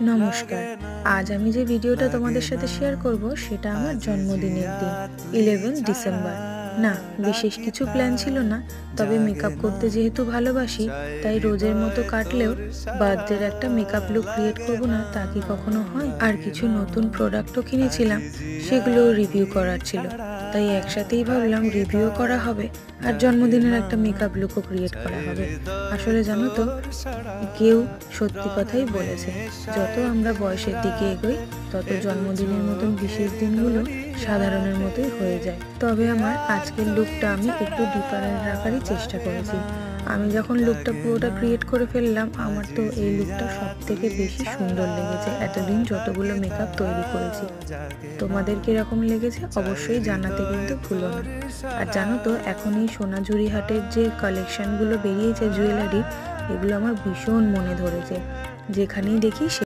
নমস্কার। আজ আমি যে ভিডিওটা তোমাদের সাথে শেয়ার করব সেটা আমার জন্মদিনের দিন 11 ডিসেম্বর। না, বিশেষ কিছু প্ল্যান ছিল না, তবে মেকআপ করতে যেহেতু ভালোবাসি তাই রোজের মতো কাটলেও বার্থডের একটা মেকআপ লুক ক্রিয়েট করব না তা কি কখনো হয়। আর কিছু নতুন প্রোডাক্টও কিনেছিলাম, সেগুলো রিভিউ করার ছিল, তাই একসাথেই ভাবলাম রিভিউ করা হবে আর জন্মদিনের একটা মেকআপ লুকও ক্রিয়েট করা হবে। আসলে জানো তো, কেউ সত্যি কথাই বলেছে, যত আমরা বয়সের দিকে এগোই তত জন্মদিনের মতন বিশেষ দিনগুলো সাধারণের মতোই হয়ে যায়। তবে আমার আজকের লুকটা আমি একটু ডিফারেন্ট রাখারই চেষ্টা করেছি। আমি যখন লুকটা পুরোটা ক্রিয়েট করে ফেললাম, আমার তো এই লুকটা সব থেকে বেশি সুন্দর লেগেছে এতদিন যতগুলো মেকআপ তৈরি করেছি। তোমাদের কিরকম লেগেছে অবশ্যই জানাতে কিন্তু ভুলো না। আর জানো তো, এখন এই সোনাঝুরি হাটের যে কালেকশনগুলো বেরিয়েছে জুয়েলারি, এগুলো আমার ভীষণ মনে ধরেছে। যেখানেই দেখি